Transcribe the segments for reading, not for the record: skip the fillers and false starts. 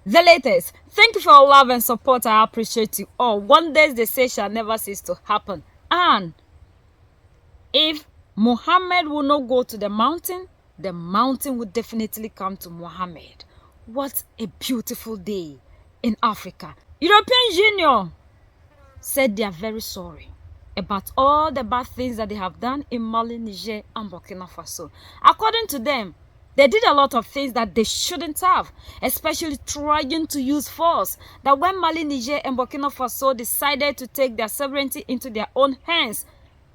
The latest. Thank you for your love and support. I appreciate you all. Wonders they say shall never cease to happen. And if Muhammad will not go to the mountain will definitely come to Muhammad. What a beautiful day in Africa. European Union said they are very sorry about all the bad things that they have done in Mali, Niger, and Burkina Faso. According to them, they did a lot of things that they shouldn't have, especially trying to use force. That when Mali, Niger, and Burkina Faso decided to take their sovereignty into their own hands,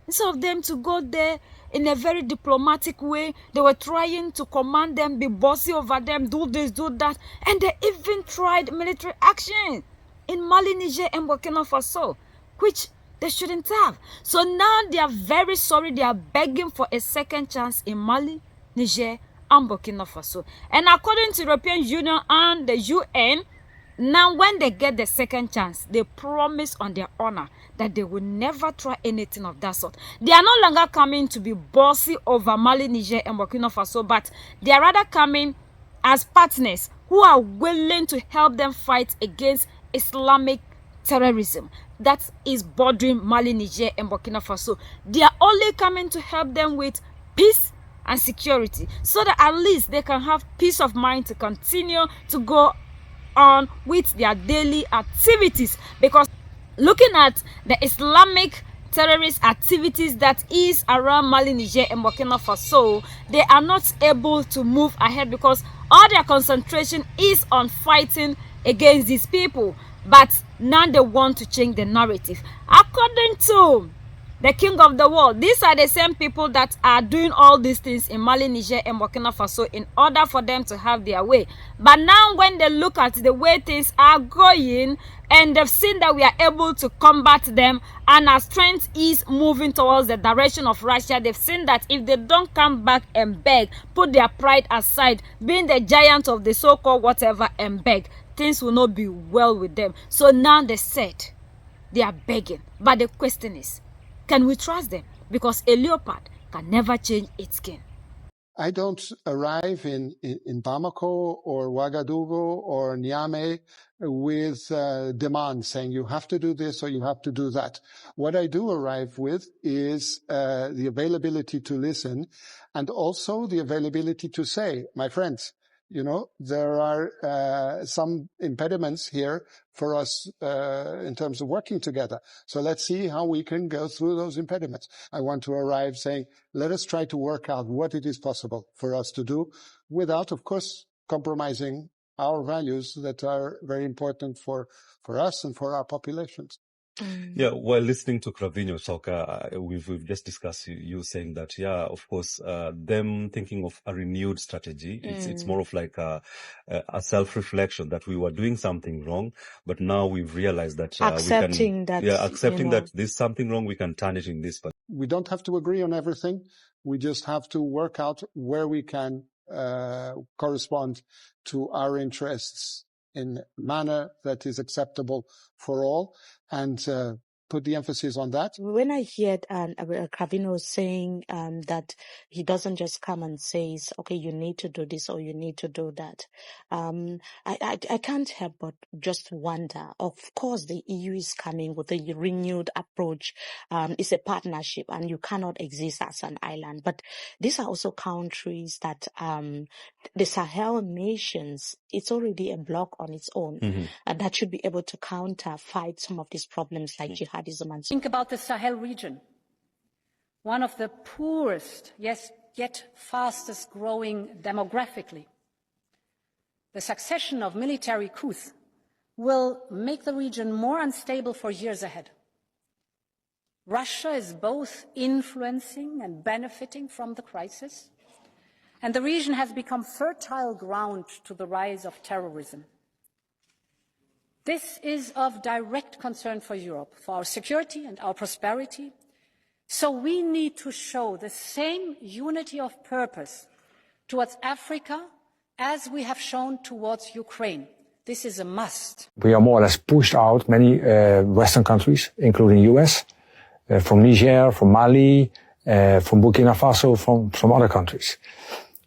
instead of them to go there in a very diplomatic way, they were trying to command them, be bossy over them, do this, do that, and they even tried military action in Mali, Niger, and Burkina Faso, which they shouldn't have. So now they are very sorry. They are begging for a second chance in Mali, Niger, and Burkina Faso. And according to European Union and the UN, now when they get the second chance, they promise on their honor that they will never try anything of that sort. They are no longer coming to be bossy over Mali, Niger, and Burkina Faso, but they are rather coming as partners who are willing to help them fight against Islamic terrorism that is bordering Mali, Niger, and Burkina Faso. They are only coming to help them with peace and security, so that at least they can have peace of mind to continue to go on with their daily activities. Because looking at the Islamic terrorist activities that is around Mali, Niger, and Burkina Faso, they are not able to move ahead because all their concentration is on fighting against these people. But now they want to change the narrative. According to the king of the world, these are the same people that are doing all these things in Mali, Niger, and Burkina Faso in order for them to have their way. But now when they look at the way things are going, and they've seen that we are able to combat them, and our strength is moving towards the direction of Russia, they've seen that if they don't come back and beg, put their pride aside, being the giant of the so-called whatever, and beg, things will not be well with them. So now they said they are begging. But the question is, can we trust them? Because a leopard can never change its skin. I don't arrive in Bamako or Ouagadougou or Niamey with demands saying you have to do this or you have to do that. What I do arrive with is the availability to listen, and also the availability to say, my friends, you know, there are some impediments here for us in terms of working together. So let's see how we can go through those impediments. I want to arrive saying, let us try to work out what it is possible for us to do without, of course, compromising our values that are very important for us and for our populations. Yeah, while listening to Cravinho talk, we've just discussed you saying that, yeah, of course, them thinking of a renewed strategy. It's more of like a self-reflection that we were doing something wrong, but now we've realized that accepting that there's something wrong, we can turn it in this. We don't have to agree on everything. We just have to work out where we can correspond to our interests in a manner that is acceptable for all, and put the emphasis on that. When I heard Cravino saying that he doesn't just come and says, okay, you need to do this or you need to do that, I can't help but just wonder. Of course, the EU is coming with a renewed approach. It's a partnership and you cannot exist as an island. But these are also countries that the Sahel nations, it's already a bloc on its own, and that should be able to fight some of these problems like jihadism and so. Think about the Sahel region, one of the poorest, yet fastest growing demographically. The succession of military coups will make the region more unstable for years ahead. Russia is both influencing and benefiting from the crisis, and the region has become fertile ground to the rise of terrorism. This is of direct concern for Europe, for our security and our prosperity. So we need to show the same unity of purpose towards Africa as we have shown towards Ukraine. This is a must. We are more or less pushed out many Western countries, including US, from Niger, from Mali, from Burkina Faso, from other countries.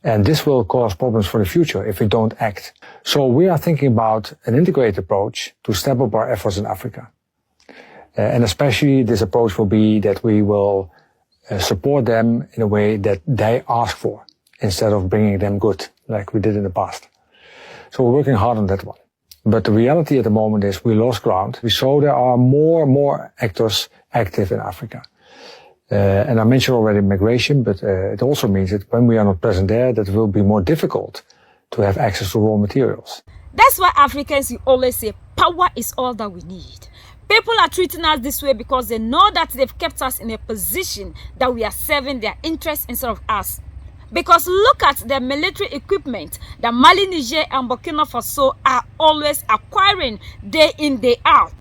And this will cause problems for the future if we don't act. So we are thinking about an integrated approach to step up our efforts in Africa. And especially this approach will be that we will support them in a way that they ask for, instead of bringing them good, like we did in the past. So we're working hard on that one. But the reality at the moment is we lost ground. We saw there are more actors active in Africa. And I mentioned already migration, but it also means that when we are not present there, that it will be more difficult to have access to raw materials. That's why Africans, we always say, power is all that we need. People are treating us this way because they know that they've kept us in a position that we are serving their interests instead of us. Because look at the military equipment that Mali, Niger, and Burkina Faso are always acquiring day in, day out.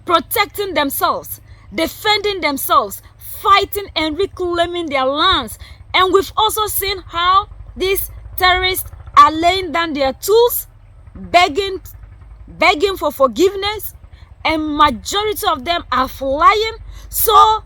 Protecting themselves, defending themselves, fighting and reclaiming their lands. And we've also seen how these terrorists are laying down their tools, begging for forgiveness, and majority of them are flying. So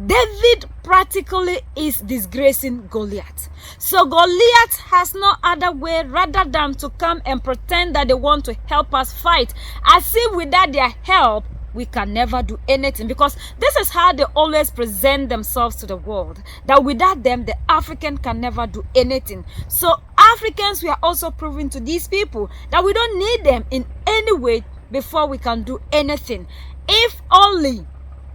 David practically is disgracing Goliath. So Goliath has no other way rather than to come and pretend that they want to help us fight, as if without their help we can never do anything, because this is how they always present themselves to the world, that without them the African can never do anything. So Africans, we are also proving to these people that we don't need them in any way before we can do anything. If only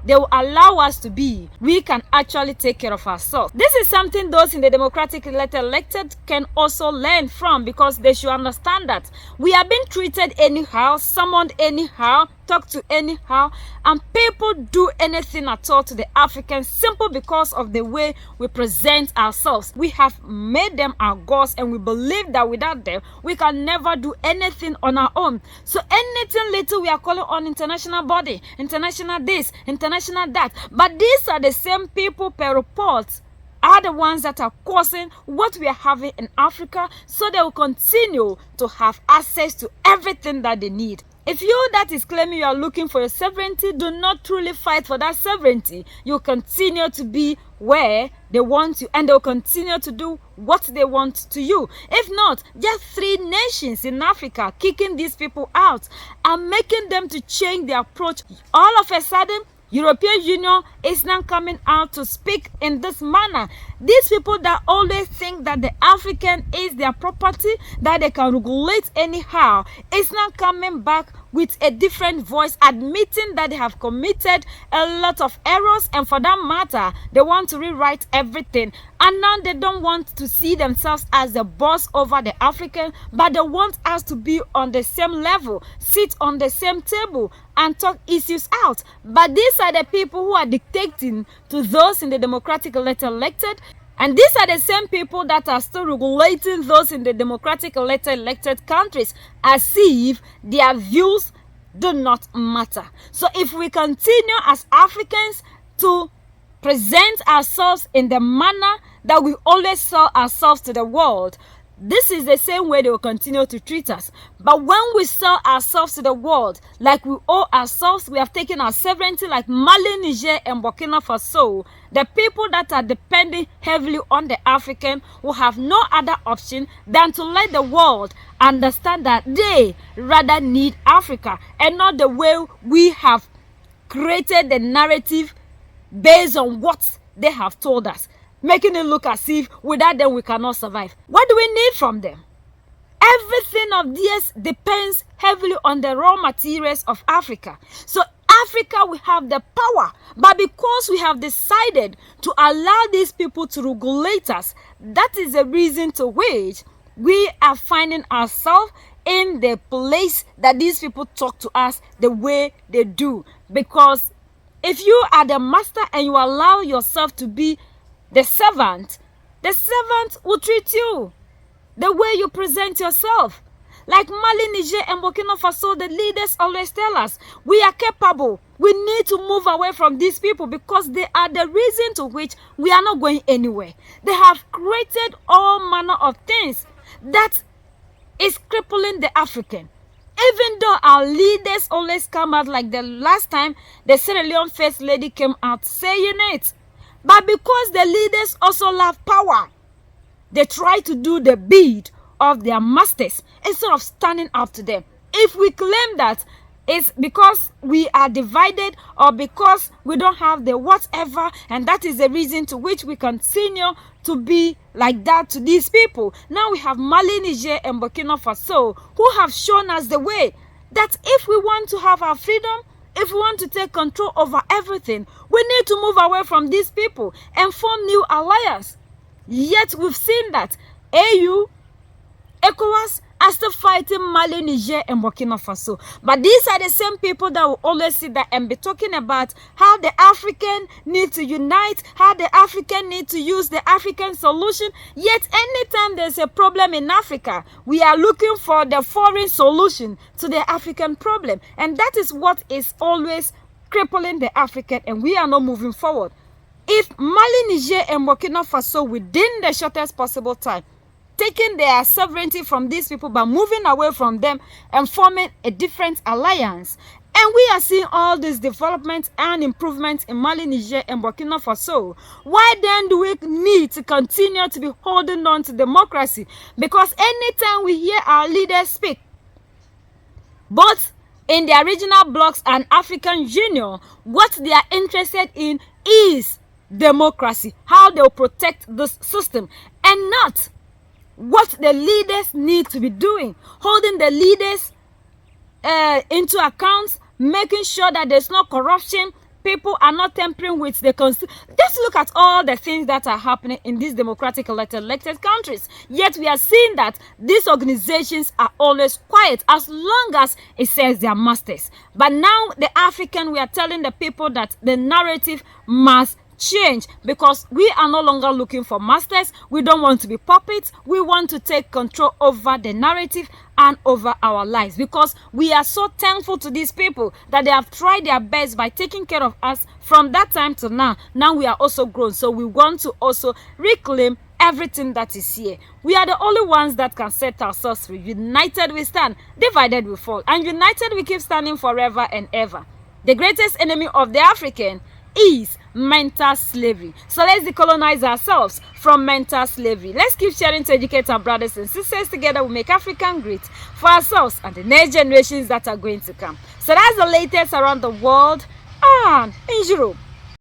they will allow us to be, we can actually take care of ourselves. This is something those in the democratically elected can also learn from, because they should understand that we are being treated anyhow, summoned anyhow, talked to anyhow, and people do anything at all to the Africans simple because of the way we present ourselves. We have made them our gods, and we believe that without them we can never do anything on our own. So anything little we are calling on international body, international this, international that. But these are the same people per report are the ones that are causing what we are having in Africa, so they will continue to have access to everything that they need. If you that is claiming you are looking for your sovereignty do not truly fight for that sovereignty, you continue to be where they want you, and they'll continue to do what they want to you. If not, just 3 nations in Africa kicking these people out and making them to change their approach. All of a sudden, European Union is now coming out to speak in this manner. These people that always think that the African is their property, that they can regulate anyhow, is now coming back with a different voice, admitting that they have committed a lot of errors, and for that matter, they want to rewrite everything. And now they don't want to see themselves as the boss over the African, but they want us to be on the same level, sit on the same table, and talk issues out. But these are the people who are dictating to those in the democratically elected, and these are the same people that are still regulating those in the democratically elected countries, as if their views do not matter. So if we continue as Africans to present ourselves in the manner that we always sell ourselves to the world, this is the same way they will continue to treat us. But when we sell ourselves to the world like we owe ourselves, we have taken our sovereignty like Mali, Niger, and Burkina Faso, the people that are depending heavily on the African will have no other option than to let the world understand that they rather need Africa, and not the way we have created the narrative based on what they have told us, making it look as if without them we cannot survive. What do we need from them? Everything of this depends heavily on the raw materials of Africa. So Africa, we have the power, but because we have decided to allow these people to regulate us, that is the reason to which we are finding ourselves in the place that these people talk to us the way they do. Because if you are the master and you allow yourself to be the servant will treat you the way you present yourself. Like Mali, Niger, and Burkina Faso, the leaders always tell us, we are capable. We need to move away from these people because they are the reason to which we are not going anywhere. They have created all manner of things that is crippling the African. Even though our leaders always come out, like the last time the Sierra Leone First Lady came out saying it. But because the leaders also love power, They try to do the bid of their masters instead of standing up to them. If we claim that it's because we are divided or because we don't have the whatever, and that is the reason to which we continue to be like that to these people. Now we have Mali, Niger, and Burkina Faso who have shown us the way that if we want to have our freedom, if we want to take control over everything, we need to move away from these people and form new alliance. Yet we've seen that AU, ECOWAS are still fighting Mali, Niger, and Burkina Faso. But these are the same people that will always sit there and be talking about how the African need to unite, how the African need to use the African solution. Yet anytime there's a problem in Africa, we are looking for the foreign solution to the African problem. And that is what is always crippling the African, and we are not moving forward. If Mali, Niger, and Burkina Faso within the shortest possible time taking their sovereignty from these people by moving away from them and forming a different alliance, and we are seeing all these developments and improvements in Mali, Niger, and Burkina Faso, why then do we need to continue to be holding on to democracy? Because anytime we hear our leaders speak, both in their regional blocs and African Union, what they are interested in is democracy, how they'll protect this system, and not what the leaders need to be doing, holding the leaders into account, making sure that there's no corruption, people are not tampering with the constitution. Just look at all the things that are happening in these democratic elected countries. Yet we are seeing that these organizations are always quiet as long as it says they are masters. But now the African, we are telling the people that the narrative must change, because we are no longer looking for masters. We don't want to be puppets. We want to take control over the narrative and over our lives, because we are so thankful to these people that they have tried their best by taking care of us from that time to now. Now we are also grown, so we want to also reclaim everything that is here. We are the only ones that can set ourselves free. United we stand, divided we fall, and united we keep standing forever and ever. The greatest enemy of the African is mental slavery. So let's decolonize ourselves from mental slavery. Let's keep sharing to educate our brothers and sisters. Together we make African great for ourselves and the next generations that are going to come. So that's the latest around the world and in Europe.